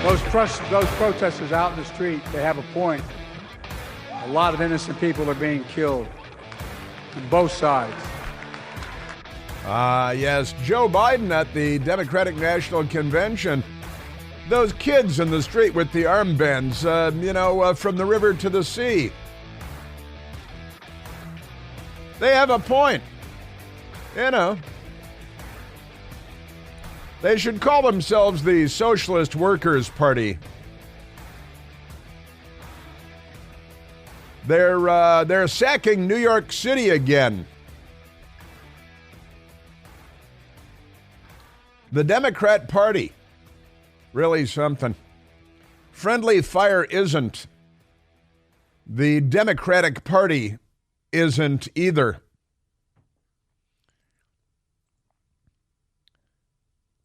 Those protesters out in the street, they have a point. A lot of innocent people are being killed on both sides. Yes, Joe Biden at the Democratic National Convention. Those kids in the street with the armbands, from the river to the sea. They have a point. They should call themselves the Socialist Workers' Party. They're sacking New York City again. The Democrat Party, really something. Friendly fire isn't. The Democratic Party isn't either.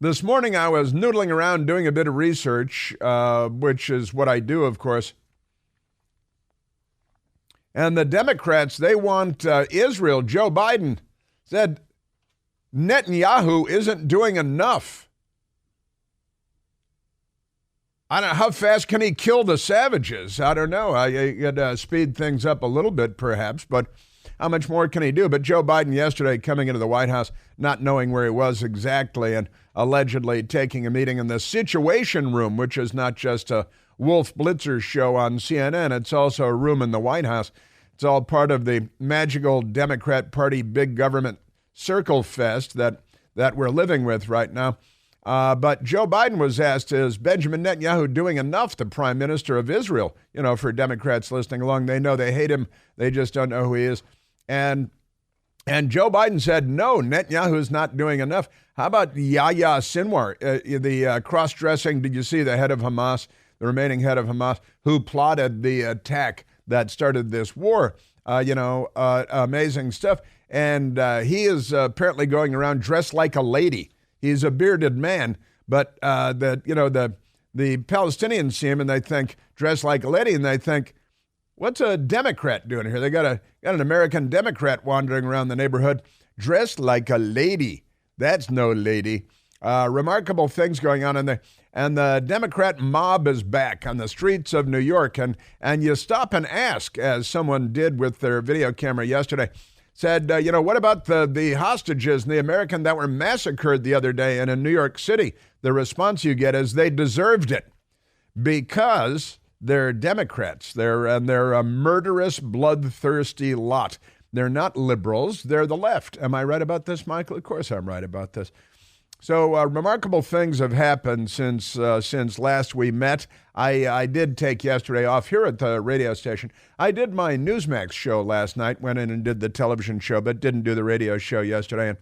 This morning I was noodling around doing a bit of research, which is what I do, of course. And the Democrats, they want Israel. Joe Biden said Netanyahu isn't doing enough. I don't know, how fast can he kill the savages? I don't know. I could speed things up a little bit, perhaps, but how much more can he do? But Joe Biden yesterday coming into the White House, not knowing where he was exactly, and allegedly taking a meeting in the Situation Room, which is not just a Wolf Blitzer show on CNN. It's also a room in the White House. It's all part of the magical Democrat Party big government circle fest that we're living with right now. But Joe Biden was asked, is Benjamin Netanyahu doing enough, the prime minister of Israel? For Democrats listening along, they know they hate him. They just don't know who he is. And Joe Biden said, no, Netanyahu is not doing enough. How about Yahya Sinwar, the cross-dressing, did you see the head of Hamas, the remaining head of Hamas, who plotted the attack that started this war? Amazing stuff. And he is apparently going around dressed like a lady. He's a bearded man, but the Palestinians see him and they think dressed like a lady, and they think, what's a Democrat doing here? They got an American Democrat wandering around the neighborhood dressed like a lady. That's no lady. Remarkable things going on in there. And the Democrat mob is back on the streets of New York. And you stop and ask, as someone did with their video camera yesterday, said, what about the hostages and the American that were massacred the other day and in New York City? The response you get is they deserved it because they're Democrats. They're a murderous, bloodthirsty lot. They're not liberals. They're the left. Am I right about this, Michael? Of course I'm right about this. So remarkable things have happened since last we met. I did take yesterday off here at the radio station. I did my Newsmax show last night, went in and did the television show, but didn't do the radio show yesterday. And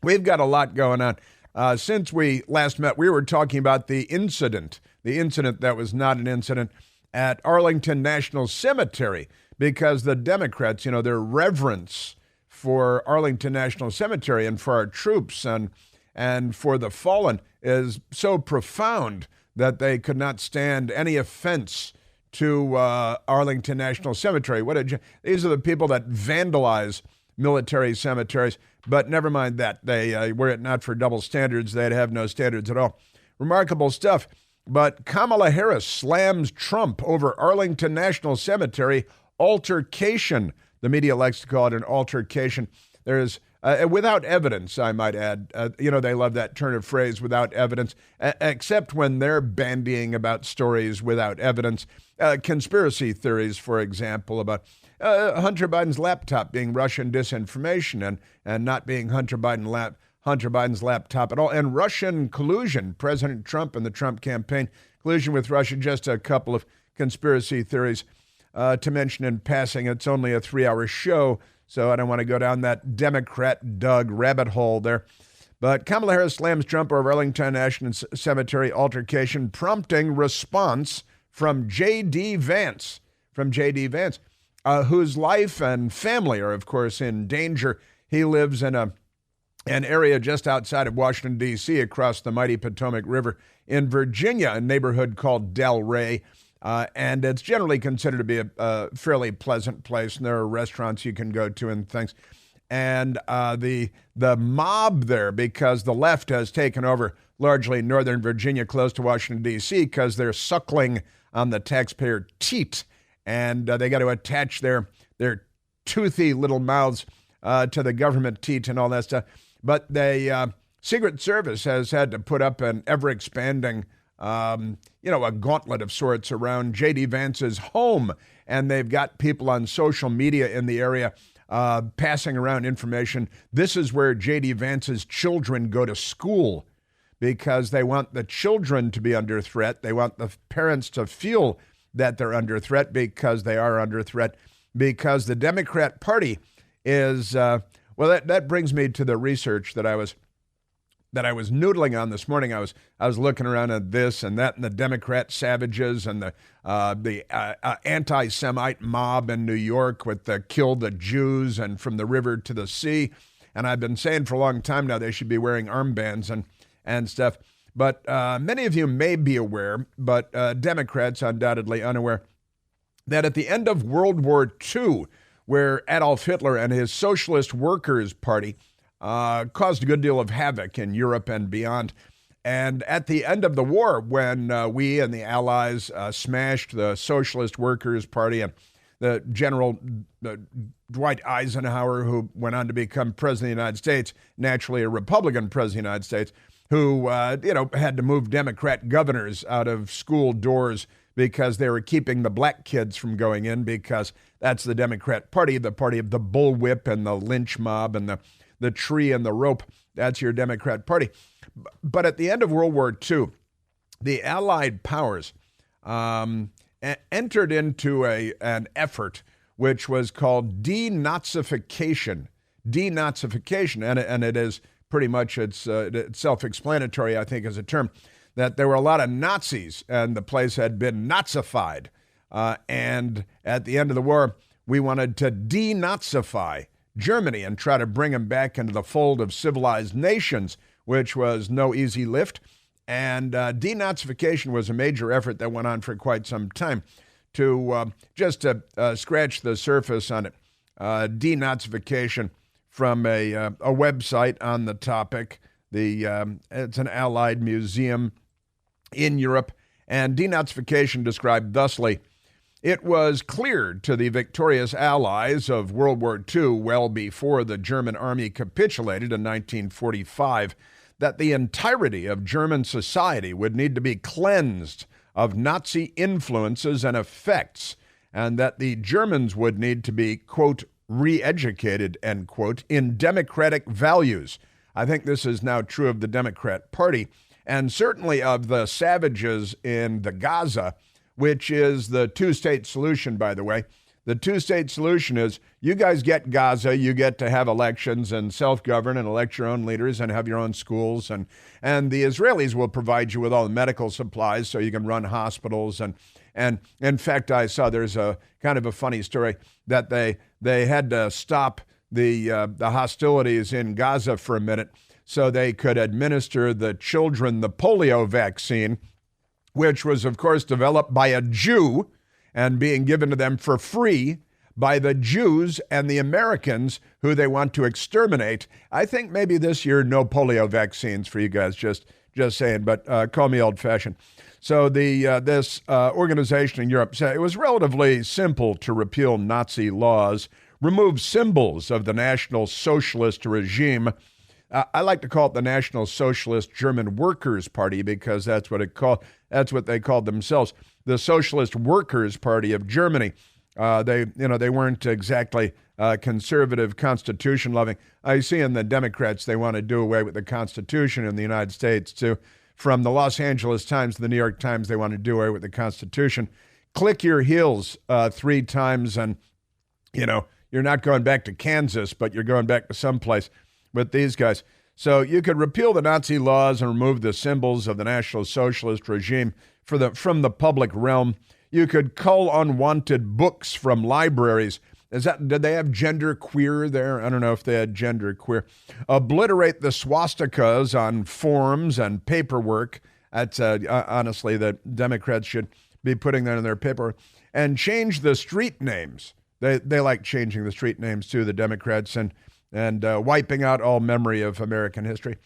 we've got a lot going on. Since we last met, we were talking about the incident that was not an incident at Arlington National Cemetery, because the Democrats, their reverence for Arlington National Cemetery and for our troops and for the fallen is so profound that they could not stand any offense to Arlington National Cemetery. These are the people that vandalize military cemeteries, but never mind that. They were it not for double standards, they'd have no standards at all. Remarkable stuff. But Kamala Harris slams Trump over Arlington National Cemetery altercation. The media likes to call it an altercation. There's without evidence, I might add. They love that turn of phrase, without evidence, except when they're bandying about stories without evidence. Conspiracy theories, for example, about Hunter Biden's laptop being Russian disinformation and not being Hunter Biden's laptop at all, and Russian collusion, President Trump and the Trump campaign, collusion with Russia. Just a couple of conspiracy theories to mention in passing. It's only a 3-hour show, so I don't want to go down that Democrat Doug rabbit hole there. But Kamala Harris slams Trump over Arlington National Cemetery altercation, prompting response from J.D. Vance, whose life and family are, of course, in danger. He lives in an area just outside of Washington, D.C., across the mighty Potomac River in Virginia, a neighborhood called Delray. And it's generally considered to be a fairly pleasant place, and there are restaurants you can go to and things. and the mob there, because the left has taken over largely Northern Virginia, close to Washington, D.C., because they're suckling on the taxpayer teat, and they got to attach their toothy little mouths to the government teat and all that stuff. But the Secret Service has had to put up an ever-expanding, a gauntlet of sorts around J.D. Vance's home, and they've got people on social media in the area passing around information. This is where J.D. Vance's children go to school, because they want the children to be under threat. They want the parents to feel that they're under threat, because they are under threat, because the Democrat Party is, that brings me to the research that I was noodling on this morning. I was looking around at this and that, and the Democrat savages, and the anti-Semite mob in New York with the kill the Jews and from the river to the sea. And I've been saying for a long time now they should be wearing armbands and stuff. But many of you may be aware, but Democrats undoubtedly unaware, that at the end of World War II, where Adolf Hitler and his Socialist Workers' Party caused a good deal of havoc in Europe and beyond. And at the end of the war, when we and the Allies smashed the Socialist Workers' Party, and the General Dwight Eisenhower, who went on to become President of the United States, naturally a Republican President of the United States, who had to move Democrat governors out of school doors because they were keeping the black kids from going in, because that's the Democrat Party, the party of the bullwhip and the lynch mob and the tree and the rope. That's your Democrat Party. But at the end of World War II, the Allied powers entered into an effort which was called De-Nazification. De-Nazification, and it is pretty much, it's self-explanatory, I think, as a term, that there were a lot of Nazis and the place had been Nazified. And at the end of the war, we wanted to denazify Germany and try to bring them back into the fold of civilized nations, which was no easy lift. And denazification was a major effort that went on for quite some time. To scratch the surface on it, denazification from a website on the topic. It's an Allied museum in Europe, and denazification described thusly: it was clear to the victorious Allies of World War II, well before the German army capitulated in 1945, that the entirety of German society would need to be cleansed of Nazi influences and effects, and that the Germans would need to be, quote, re-educated, end quote, in democratic values. I think this is now true of the Democrat Party, and certainly of the savages in the Gaza, which is the two-state solution, by the way. The two-state solution is you guys get Gaza, you get to have elections and self-govern and elect your own leaders and have your own schools, and the Israelis will provide you with all the medical supplies so you can run hospitals. And in fact, I saw there's a kind of a funny story that they had to stop the hostilities in Gaza for a minute so they could administer the children the polio vaccine, which was, of course, developed by a Jew and being given to them for free by the Jews and the Americans who they want to exterminate. I think maybe this year no polio vaccines for you guys, just saying, but call me old-fashioned. So this organization in Europe said it was relatively simple to repeal Nazi laws, remove symbols of the National Socialist regime. I like to call it the National Socialist German Workers' Party because that's what they called themselves, the Socialist Workers' Party of Germany. They weren't exactly conservative, constitution-loving. I see in the Democrats they want to do away with the Constitution in the United States too. From the Los Angeles Times to the New York Times, they want to do away with the Constitution. Click your heels 3 times, and you're not going back to Kansas, but you're going back to someplace with these guys. So you could repeal the Nazi laws and remove the symbols of the National Socialist regime from the public realm. You could cull unwanted books from libraries. Did they have gender queer there? I don't know if they had gender queer. Obliterate the swastikas on forms and paperwork. That's honestly, the Democrats should be putting that in their paperwork. And change the street names. They like changing the street names too, the Democrats, and and wiping out all memory of American history.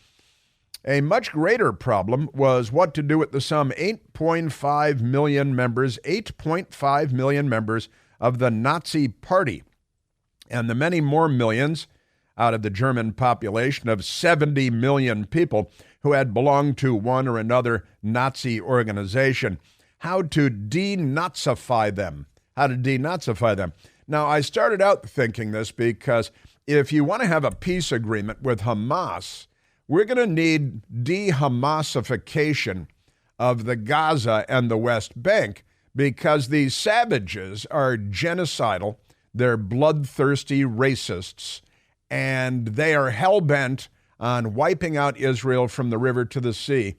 A much greater problem was what to do with the some 8.5 million members of the Nazi Party and the many more millions out of the German population of 70 million people who had belonged to one or another Nazi organization. How to denazify them. Now, I started out thinking this because if you want to have a peace agreement with Hamas, we're going to need de-Hamasification of the Gaza and the West Bank because these savages are genocidal, they're bloodthirsty racists, and they are hell-bent on wiping out Israel from the river to the sea.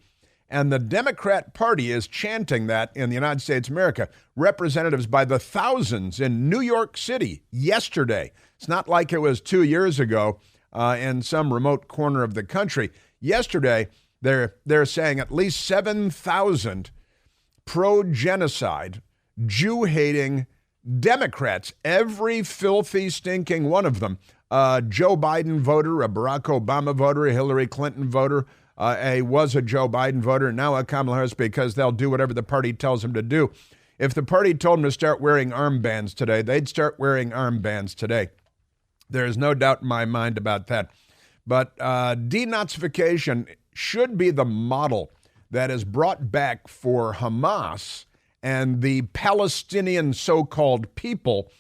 And the Democrat Party is chanting that in the United States of America. Representatives by the thousands in New York City yesterday. It's not like it was 2 years ago in some remote corner of the country. Yesterday, they're saying at least 7,000 pro-genocide, Jew-hating Democrats, every filthy, stinking one of them, a Joe Biden voter, a Barack Obama voter, a Hillary Clinton voter, was a Joe Biden voter, now a Kamala Harris, because they'll do whatever the party tells them to do. If the party told them to start wearing armbands today, they'd start wearing armbands today. There is no doubt in my mind about that. But denazification should be the model that is brought back for Hamas and the Palestinian so-called people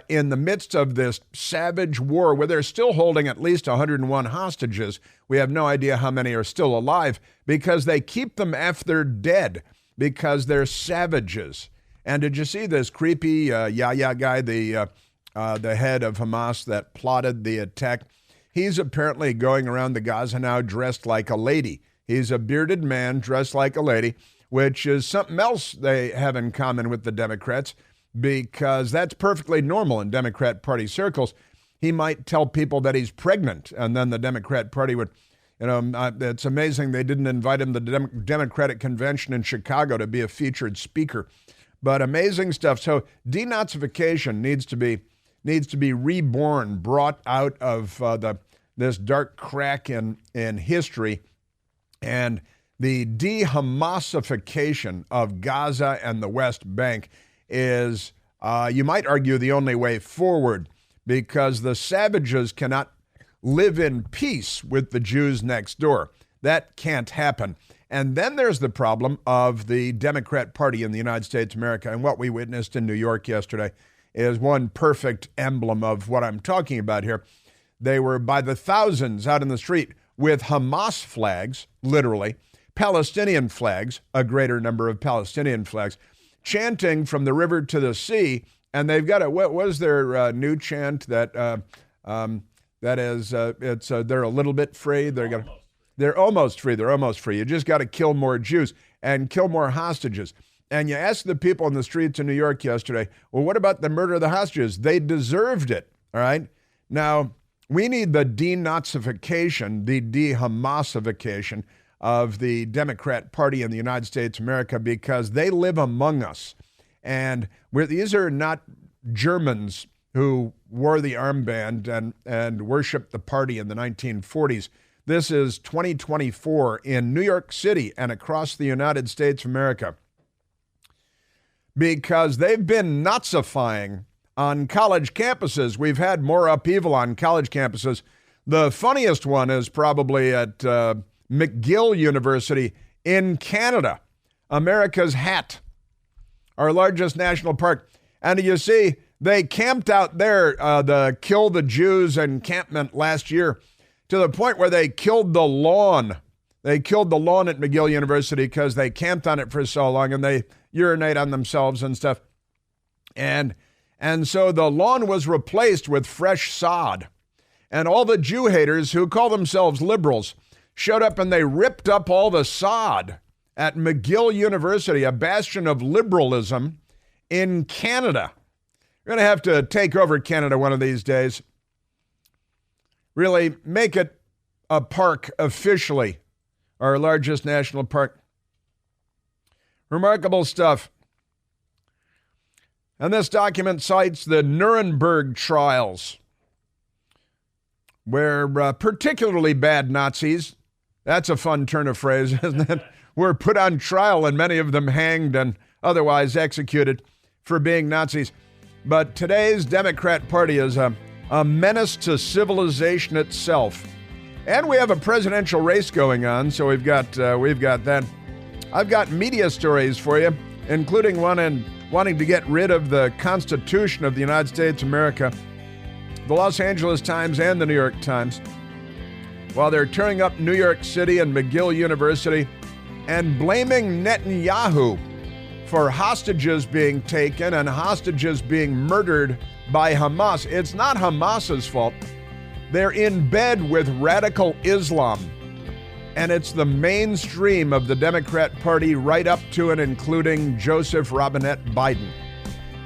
in the midst of this savage war where they're still holding at least 101 hostages. We have no idea how many are still alive because they keep them after they're dead because they're savages. And did you see this creepy Yahya guy, the head of Hamas that plotted the attack? He's apparently going around the Gaza now dressed like a lady. He's a bearded man dressed like a lady, which is something else they have in common with the Democrats, because that's perfectly normal in Democrat Party circles. He might tell people that he's pregnant, and then the Democrat Party would, it's amazing they didn't invite him to the Democratic Convention in Chicago to be a featured speaker. But amazing stuff. So denazification needs to be reborn, brought out of this dark crack in history, and the de-Hamasification of Gaza and the West Bank is, you might argue, the only way forward, because the savages cannot live in peace with the Jews next door. That can't happen. And then there's the problem of the Democrat Party in the United States of America. And what we witnessed in New York yesterday is one perfect emblem of what I'm talking about here. They were by the thousands out in the street with Hamas flags, literally, Palestinian flags, a greater number of Palestinian flags, chanting from the river to the sea. And they've got what was their new chant that is, they're a little bit free. They're almost free. They're almost free. You just got to kill more Jews and kill more hostages. And you ask the people in the streets of New York yesterday, well, what about the murder of the hostages? They deserved it, all right? Now, we need the denazification, the de-Hamasification of the Democrat Party in the United States of America, because they live among us. And these are not Germans who wore the armband and worshiped the party in the 1940s. This is 2024 in New York City and across the United States of America, because they've been Nazifying on college campuses. We've had more upheaval on college campuses. The funniest one is probably at McGill University in Canada, America's hat, our largest national park. And you see, they camped out there, the Kill the Jews encampment last year, to the point where they killed the lawn. They killed the lawn at McGill University because they camped on it for so long and they urinate on themselves and stuff. And so the lawn was replaced with fresh sod. And all the Jew haters who call themselves liberals showed up and they ripped up all the sod at McGill University, a bastion of liberalism in Canada. We're going to have to take over Canada one of these days. Really make it a park officially, our largest national park. Remarkable stuff. And this document cites the Nuremberg trials. where particularly bad Nazis, that's a fun turn of phrase, isn't it? Were put on trial and many of them hanged and otherwise executed for being Nazis. But today's Democrat Party is a menace to civilization itself. And we have a presidential race going on, so we've got that. I've got media stories for you, including one in wanting to get rid of the Constitution of the United States of America. The Los Angeles Times and the New York Times, while they're tearing up New York City and McGill University and blaming Netanyahu for hostages being taken and hostages being murdered by Hamas. It's not Hamas's fault. They're in bed with radical Islam, and it's the mainstream of the Democrat Party right up to and including Joseph Robinette Biden.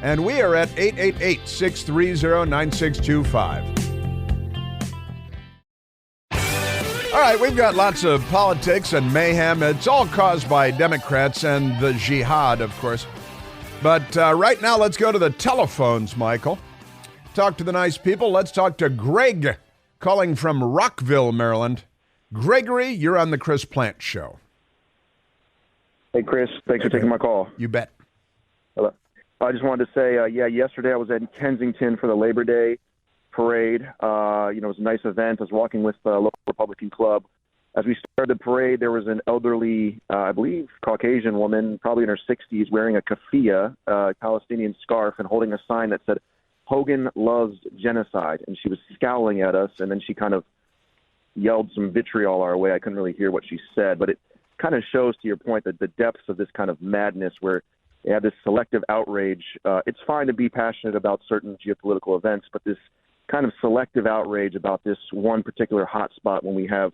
And we are at 888-630-9625. All right, we've got lots of politics and mayhem. It's all caused by Democrats and the jihad, of course. But right now, let's go to the telephones, Michael. Talk to the nice people. Let's talk to Greg, calling from Rockville, Maryland. Gregory, you're on the Chris Plant Show. Hey, Chris. Thanks for taking my call. You bet. Hello. I just wanted to say, yesterday I was in Kensington for the Labor Day parade. It was a nice event. I was walking with the local Republican club. As we started the parade, there was an elderly, I believe, Caucasian woman, probably in her 60s, wearing a keffiyeh, Palestinian scarf, and holding a sign that said, "Hogan loves genocide." And she was scowling at us, and then she kind of yelled some vitriol our way. I couldn't really hear what she said, but it kind of shows, to your point, that the depths of this kind of madness where they have this selective outrage. It's fine to be passionate about certain geopolitical events, but this kind of selective outrage about this one particular hotspot when we have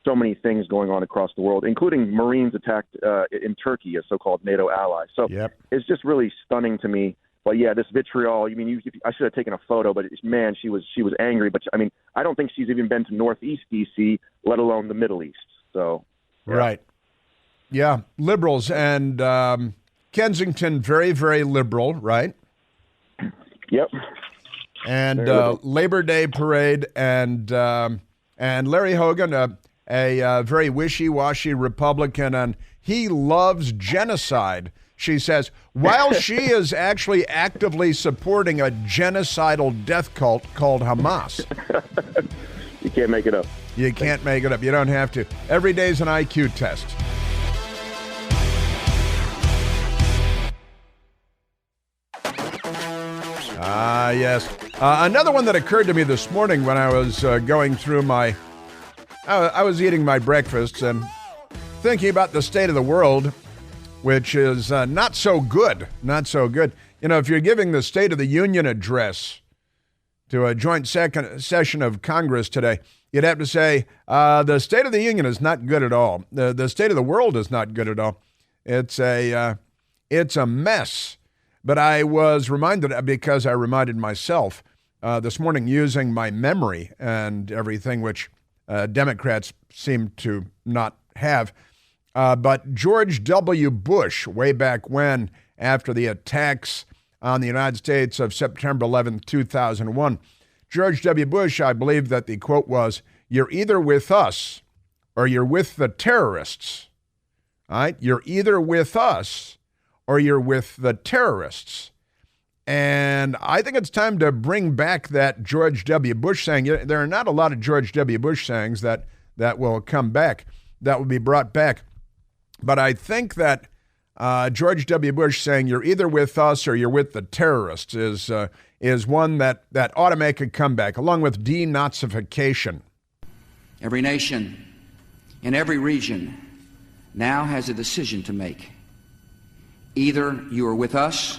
so many things going on across the world, including Marines attacked in Turkey, a so-called NATO ally. So It's just really stunning to me. But yeah, this vitriol. I mean, I should have taken a photo, but man, she was angry. But I mean, I don't think she's even been to Northeast D.C., let alone the Middle East. So yeah. Right, yeah, liberals and Kensington, very, very liberal, right? Yep. And Labor Day parade and Larry Hogan, a very wishy-washy Republican, and he loves genocide. She says, while she is actually actively supporting a genocidal death cult called Hamas. You can't make it up. You can't make it up. You don't have to. Every day's an IQ test. Ah, yes. Another one that occurred to me this morning when I was going through I was eating my breakfast and thinking about the state of the world, which is not so good. Not so good. You know, if you're giving the State of the Union address to a joint session of Congress today, you'd have to say, the State of the Union is not good at all. The state of the world is not good at all. It's a mess. But I was reminded, because I reminded myself this morning using my memory and everything, which Democrats seem to not have. But George W. Bush, way back when, after the attacks on the United States of September 11th, 2001, George W. Bush, I believe that the quote was, "You're either with us or you're with the terrorists." All right? You're either with us or you're with the terrorists. And I think it's time to bring back that George W. Bush saying. There are not a lot of George W. Bush sayings that will come back, that will be brought back. But I think that George W. Bush saying you're either with us or you're with the terrorists is one that ought to make a comeback, along with De-Nazification. Every nation in every region now has a decision to make. Either you are with us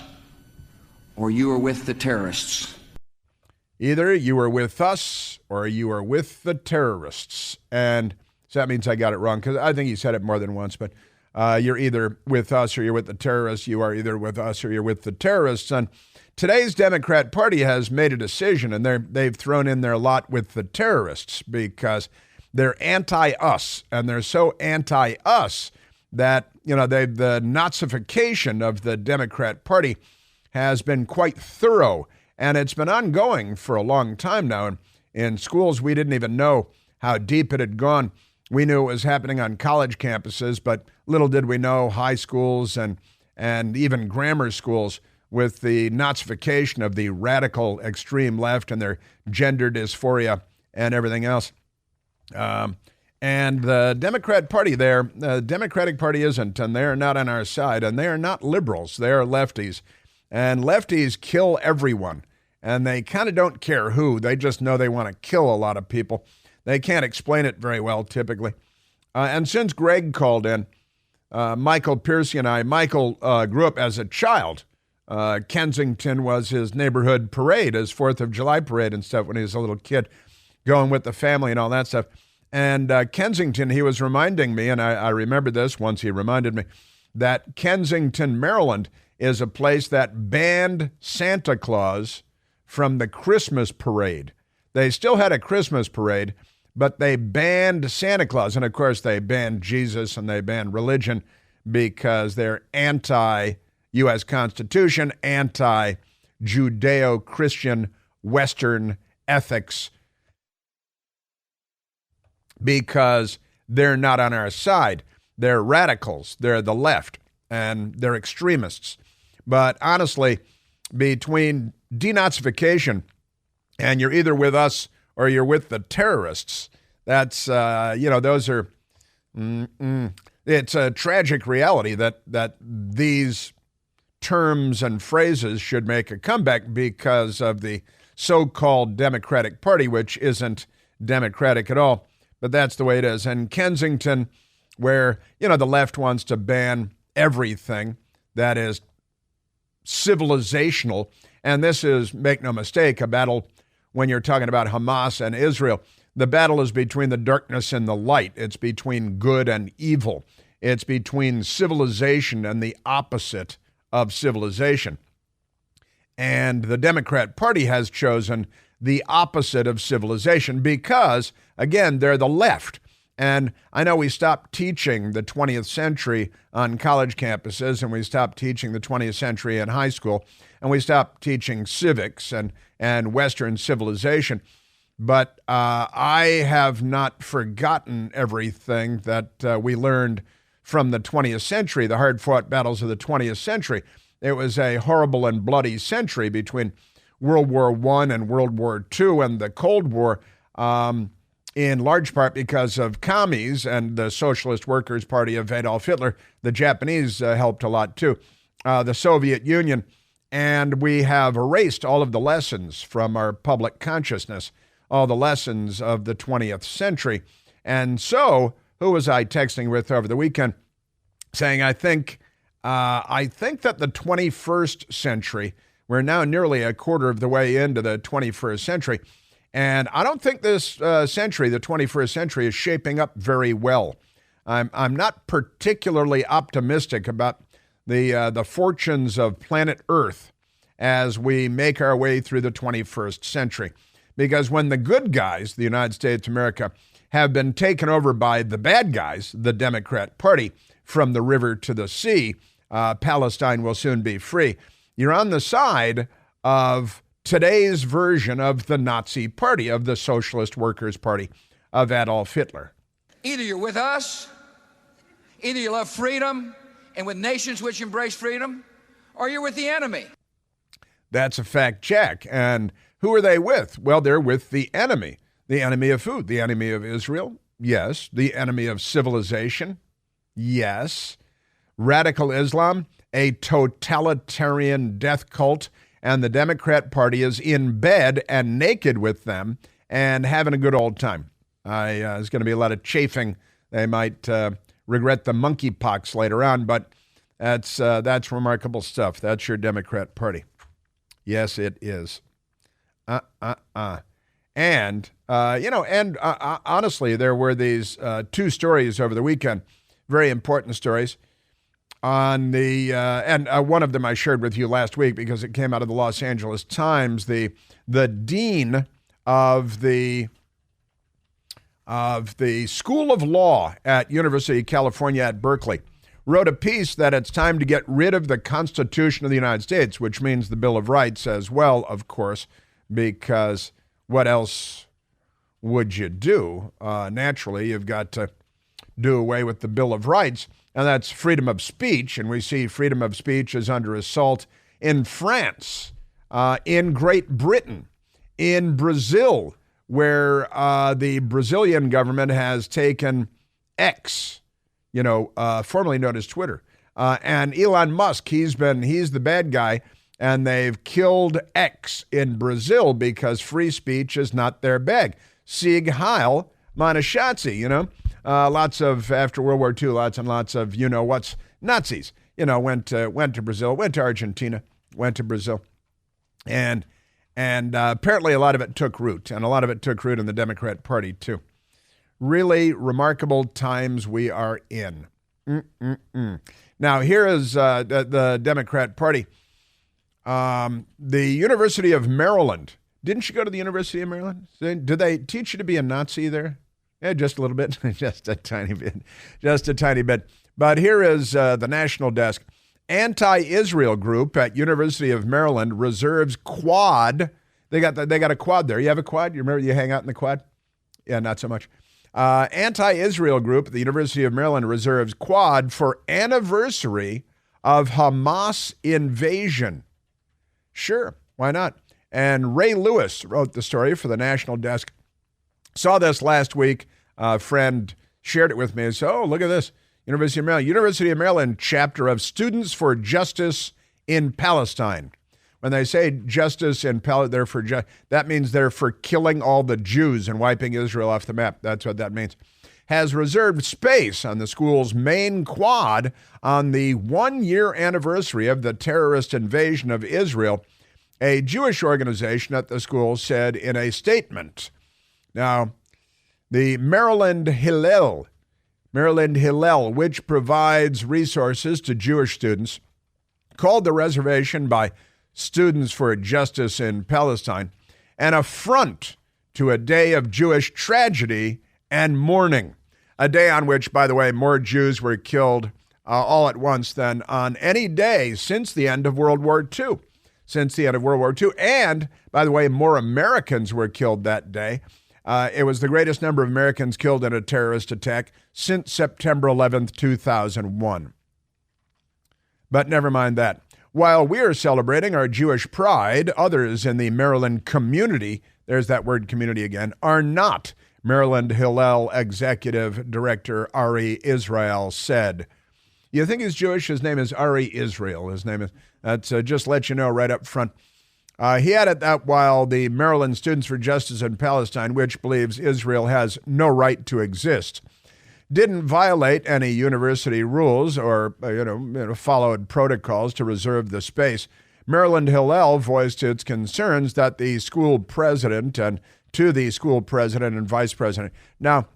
or you are with the terrorists. Either you are with us or you are with the terrorists. And so that means I got it wrong, because I think he said it more than once, but you're either with us or you're with the terrorists. You are either with us or you're with the terrorists. And today's Democrat Party has made a decision, and they've thrown in their lot with the terrorists because they're anti-us, and they're so anti-us that, the Nazification of the Democrat Party has been quite thorough, and it's been ongoing for a long time now. And in schools. We didn't even know how deep it had gone. We knew it was happening on college campuses, but little did we know high schools and even grammar schools with the Nazification of the radical extreme left and their gender dysphoria and everything else. And the Democrat Party there, the Democratic Party isn't, and they're not on our side, and they are not liberals. They are lefties. And lefties kill everyone, and they kind of don't care who. They just know they want to kill a lot of people. They can't explain it very well, typically. And since Greg called in, Michael Piercy and I, Michael grew up as a child. Kensington was his neighborhood parade, his 4th of July parade and stuff when he was a little kid, going with the family and all that stuff. And Kensington, he was reminding me, and I remember this once he reminded me, that Kensington, Maryland is a place that banned Santa Claus from the Christmas parade. They still had a Christmas parade, but they banned Santa Claus. And of course, they banned Jesus and they banned religion because they're anti-U.S. Constitution, anti-Judeo-Christian Western ethics, because they're not on our side. They're radicals. They're the left, and they're extremists. But honestly, between De-Nazification and you're either with us or you're with the terrorists, that's, those are, it's a tragic reality that these terms and phrases should make a comeback because of the so-called Democratic Party, which isn't democratic at all. But that's the way it is. And Kensington, where, the left wants to ban everything that is civilizational. And this is, make no mistake, a battle when you're talking about Hamas and Israel. The battle is between the darkness and the light. It's between good and evil. It's between civilization and the opposite of civilization. And the Democrat Party has chosen the opposite of civilization because, again, they're the left. And I know we stopped teaching the 20th century on college campuses, and we stopped teaching the 20th century in high school, and we stopped teaching civics and Western civilization. But I have not forgotten everything that we learned from the 20th century, the hard-fought battles of the 20th century. It was a horrible and bloody century between World War I and World War II and the Cold War, in large part because of commies and the Socialist Workers' Party of Adolf Hitler. The Japanese helped a lot too, the Soviet Union, and we have erased all of the lessons from our public consciousness, all the lessons of the 20th century. And so, who was I texting with over the weekend saying, I think that the 21st century, we're now nearly a quarter of the way into the 21st century, and I don't think this century, the 21st century, is shaping up very well. I'm not particularly optimistic about the fortunes of planet Earth as we make our way through the 21st century. Because when the good guys, the United States of America, have been taken over by the bad guys, the Democrat Party, from the river to the sea, Palestine will soon be free. You're on the side of today's version of the Nazi Party, of the Socialist Workers' Party of Adolf Hitler. Either you're with us, either you love freedom and with nations which embrace freedom, or you're with the enemy. That's a fact check. And who are they with? Well, they're with the enemy. The enemy of who? The enemy of Israel? Yes. The enemy of civilization? Yes. Radical Islam? A totalitarian death cult, and the Democrat Party is in bed and naked with them and having a good old time. There's going to be a lot of chafing. They might regret the monkeypox later on, but that's remarkable stuff. That's your Democrat Party. Yes, it is. And honestly, there were these two stories over the weekend, very important stories. On the and one of them I shared with you last week because it came out of the Los Angeles Times. The dean of the School of Law at University of California at Berkeley wrote a piece that it's time to get rid of the Constitution of the United States, which means the Bill of Rights as well, of course, because what else would you do? Naturally, you've got to do away with the Bill of Rights, and that's freedom of speech. And we see freedom of speech is under assault in France, in Great Britain, in Brazil, where the Brazilian government has taken X, formerly known as Twitter, and Elon Musk, he's the bad guy, and they've killed X in Brazil because free speech is not their bag. Sieg Heil, meine Schatzi, lots of, after World War II, lots and lots of, what's Nazis, went to Brazil, went to Argentina, went to Brazil. And apparently a lot of it took root, and a lot of it took root in the Democrat Party, too. Really remarkable times we are in. Now, here is the Democrat Party. The University of Maryland. Didn't you go to the University of Maryland? Did they teach you to be a Nazi there? Yeah, just a little bit. Just a tiny bit. Just a tiny bit. But here is the national desk. Anti-Israel group at University of Maryland reserves quad. They got a quad there. You have a quad? You remember you hang out in the quad? Yeah, not so much. Anti-Israel group at the University of Maryland reserves quad for anniversary of Hamas invasion. Sure, why not? And Ray Lewis wrote the story for the national desk. Saw this last week. A friend shared it with me and said, oh, look at this. University of Maryland. University of Maryland chapter of Students for Justice in Palestine. When they say justice in Palestine, that means they're for killing all the Jews and wiping Israel off the map. That's what that means. Has reserved space on the school's main quad on the 1-year anniversary of the terrorist invasion of Israel, a Jewish organization at the school said in a statement. Now, the Maryland Hillel, which provides resources to Jewish students, called the reservation by Students for Justice in Palestine an affront to a day of Jewish tragedy and mourning, a day on which, by the way, more Jews were killed all at once than on any day since the end of World War II. And, by the way, more Americans were killed that day. It was the greatest number of Americans killed in a terrorist attack since September 11th, 2001. But never mind that. While we are celebrating our Jewish pride, others in the Maryland community, there's that word community again, are not. Maryland Hillel Executive Director Ari Israel said. You think he's Jewish? His name is Ari Israel. His name is, that's just let you know right up front. He added that while the Maryland Students for Justice in Palestine, which believes Israel has no right to exist, didn't violate any university rules or followed protocols to reserve the space, Maryland Hillel voiced its concerns that the school president and vice president. Now,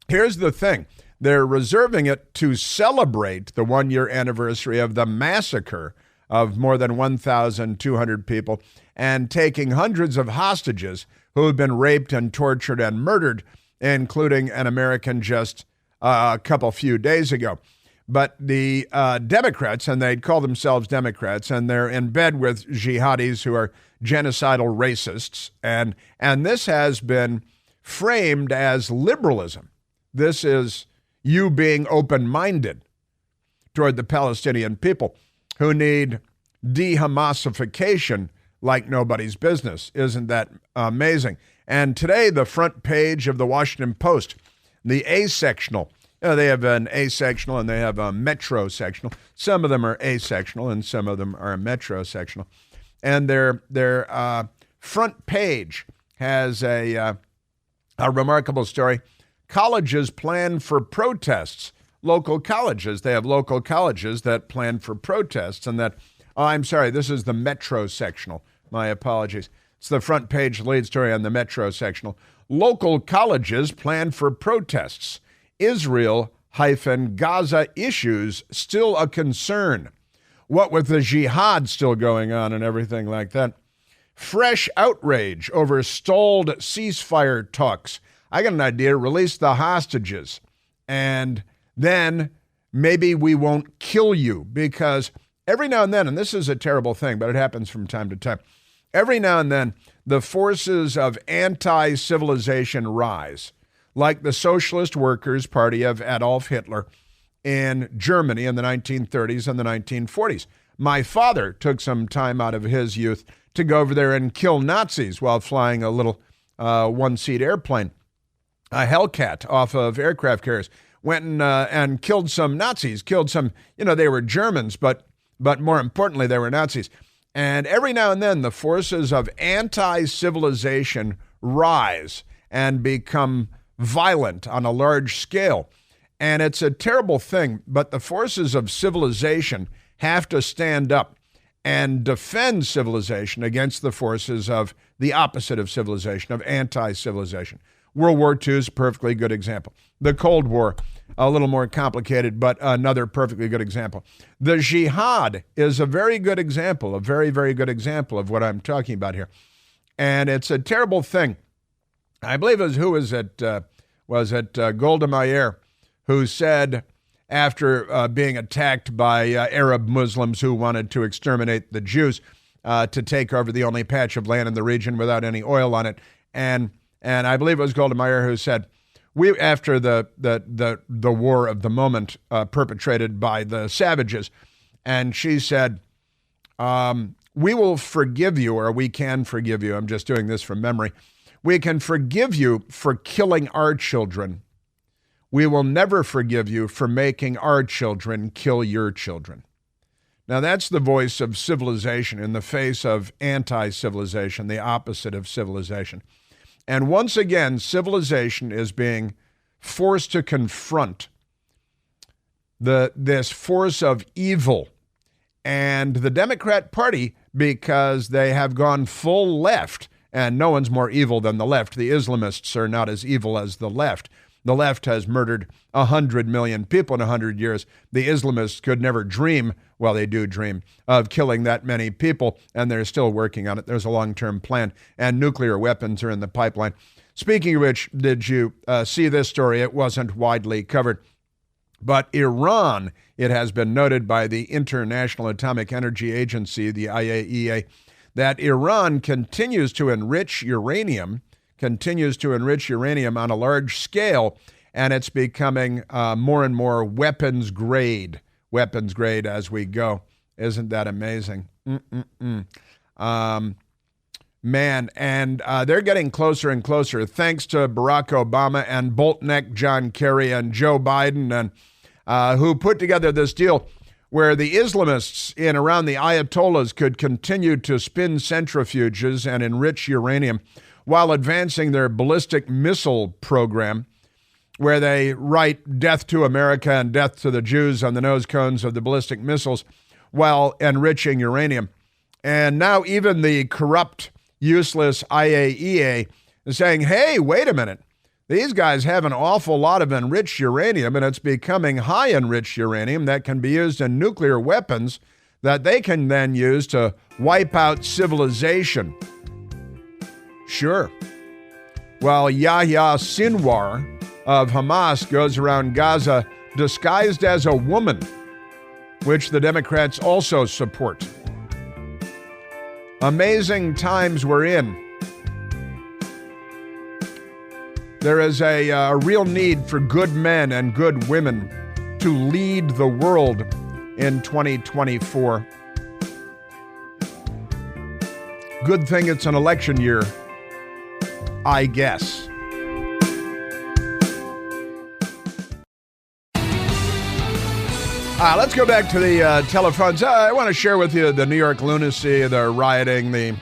here's the thing. They're reserving it to celebrate the 1-year anniversary of the massacre of more than 1,200 people and taking hundreds of hostages who have been raped and tortured and murdered, including an American just a few days ago. But the Democrats, and they call themselves Democrats, and they're in bed with jihadis who are genocidal racists, and this has been framed as liberalism. This is you being open-minded toward the Palestinian people who need de-Hamasification like nobody's business. Isn't that amazing? And today, the front page of the Washington Post, the A-sectional. They have an A-sectional and they have a metrosectional. Some of them are A-sectional and some of them are metrosectional. And their front page has a remarkable story. Colleges plan for protests. Local colleges. They have local colleges that plan for protests. And that, this is the metrosectional. My apologies. It's the front page lead story on the metrosectional. Local colleges plan for protests. Israel-Gaza issues still a concern. What with the jihad still going on and everything like that. Fresh outrage over stalled ceasefire talks. I got an idea. Release the hostages. And then maybe we won't kill you, because every now and then, and this is a terrible thing, but it happens from time to time, every now and then, the forces of anti-civilization rise, like the Socialist Workers' Party of Adolf Hitler in Germany in the 1930s and the 1940s. My father took some time out of his youth to go over there and kill Nazis while flying a little one-seat airplane, a Hellcat off of aircraft carriers. Went and killed some Nazis, killed some, they were Germans, but more importantly, they were Nazis. And every now and then, the forces of anti-civilization rise and become violent on a large scale. And it's a terrible thing, but the forces of civilization have to stand up and defend civilization against the forces of the opposite of civilization, of anti-civilization. World War II is a perfectly good example. The Cold War, a little more complicated, but another perfectly good example. The jihad is a very good example, a very, very good example of what I'm talking about here. And it's a terrible thing. I believe it was, who was it? Was it Golda Meir, who said, after being attacked by Arab Muslims who wanted to exterminate the Jews, to take over the only patch of land in the region without any oil on it. And I believe it was Golda Meir who said, after the war of the moment perpetrated by the savages, and she said, we will forgive you, or we can forgive you. I'm just doing this from memory. We can forgive you for killing our children. We will never forgive you for making our children kill your children. Now, that's the voice of civilization in the face of anti-civilization, the opposite of civilization. And once again, civilization is being forced to confront this force of evil. And the Democrat Party, because they have gone full left, and no one's more evil than the left. The Islamists are not as evil as the left. The left has murdered 100 million people in 100 years. The Islamists could never dream, well, they do dream, of killing that many people, and they're still working on it. There's a long-term plan, and nuclear weapons are in the pipeline. Speaking of which, did you see this story? It wasn't widely covered. But Iran, it has been noted by the International Atomic Energy Agency, the IAEA, that Iran continues to enrich uranium on a large scale, and it's becoming more and more weapons grade as we go. Isn't that amazing? Man, and they're getting closer and closer, thanks to Barack Obama and Boltneck John Kerry and Joe Biden, and who put together this deal where the Islamists in around the Ayatollahs could continue to spin centrifuges and enrich uranium while advancing their ballistic missile program, where they write death to America and death to the Jews on the nose cones of the ballistic missiles while enriching uranium. And now even the corrupt, useless IAEA is saying, hey, wait a minute. These guys have an awful lot of enriched uranium, and it's becoming high enriched uranium that can be used in nuclear weapons that they can then use to wipe out civilization. Sure. While Yahya Sinwar of Hamas goes around Gaza disguised as a woman, which the Democrats also support. Amazing times we're in. There is a real need for good men and good women to lead the world in 2024. Good thing it's an election year, I guess. Let's go back to the telephones. I want to share with you the New York lunacy, the rioting, the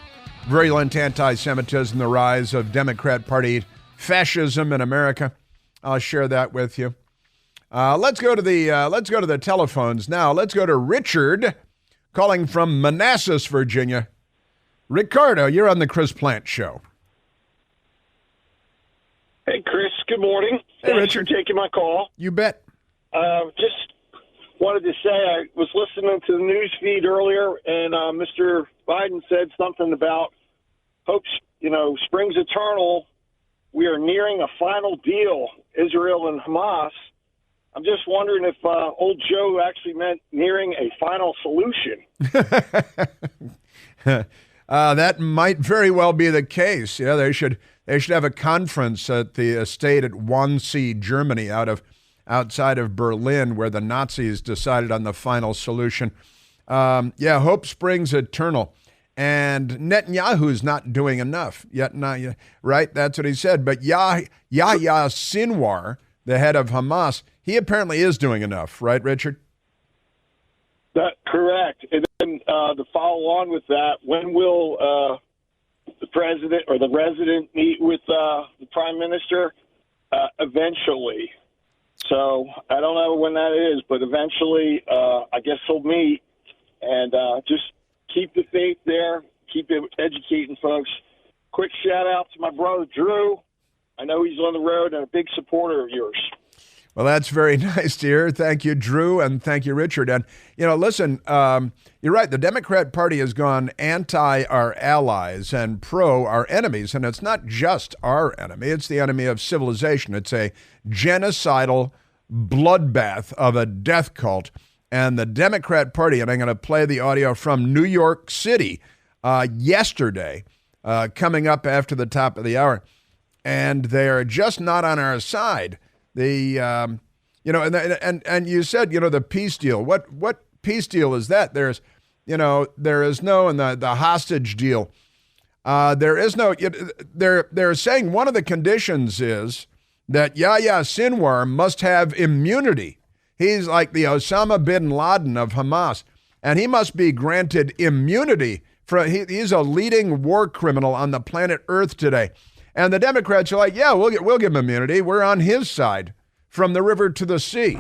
virulent anti-Semitism, the rise of Democrat Party fascism in America. I'll share that with you. Let's go to the telephones now. Let's go to Richard, calling from Manassas, Virginia. Ricardo, you're on the Chris Plant Show. Hey, Chris. Good morning. Hey, Thanks Richard. for taking my call. You bet. Just wanted to say I was listening to the news feed earlier, and Mr. Biden said something about hope, springs eternal. We are nearing a final deal, Israel and Hamas. I'm just wondering if old Joe actually meant nearing a final solution. That might very well be the case. Yeah, they should have a conference at the estate at Wannsee, Germany, outside of Berlin, where the Nazis decided on the final solution. Hope springs eternal. And Netanyahu's not doing enough yet, right? That's what he said. But Yahya Sinwar, the head of Hamas, he apparently is doing enough, right, Richard? That's correct. And then to follow on with that, when will the president or the resident meet with the prime minister? Eventually. So I don't know when that is, but eventually I guess he'll meet and just keep the faith there, keep educating folks. Quick shout out to my brother Drew. I know he's on the road and a big supporter of yours. Well, that's very nice to hear. Thank you, Drew, and thank you, Richard. And, listen, you're right. The Democrat Party has gone anti our allies and pro our enemies. And it's not just our enemy. It's the enemy of civilization. It's a genocidal bloodbath of a death cult. And the Democrat Party, and I'm going to play the audio from New York City yesterday, coming up after the top of the hour, and they're just not on our side. And you said, the peace deal. What peace deal is that? There is no, and the hostage deal. There is no. They're saying one of the conditions is that Yahya Sinwar must have immunity. He's like the Osama bin Laden of Hamas, and he must be granted immunity. He's a leading war criminal on the planet Earth today. And the Democrats are like, yeah, we'll give him immunity. We're on his side from the river to the sea.